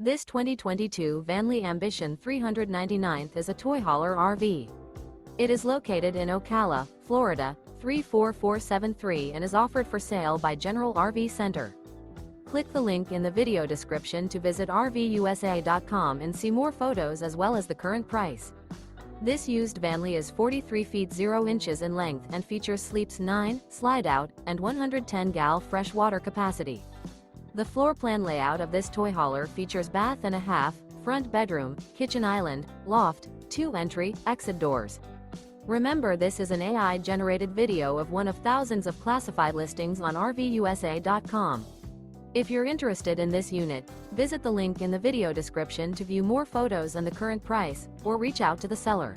This 2022 Vanleigh Ambition 399th is a toy hauler RV. It is located in Ocala, Florida, 34473 and is offered for sale by General RV Center. Click the link in the video description to visit RVUSA.com and see more photos as well as the current price. This used Vanleigh is 43 feet 0 inches in length and features sleeps 9, Slideout, and 110 gal fresh water capacity. The floor plan layout of this toy hauler features bath and a half, front bedroom, kitchen island, loft, 2 entry, exit doors. Remember, this is an AI-generated video of one of thousands of classified listings on RVUSA.com. If you're interested in this unit, visit the link in the video description to view more photos and the current price, or reach out to the seller.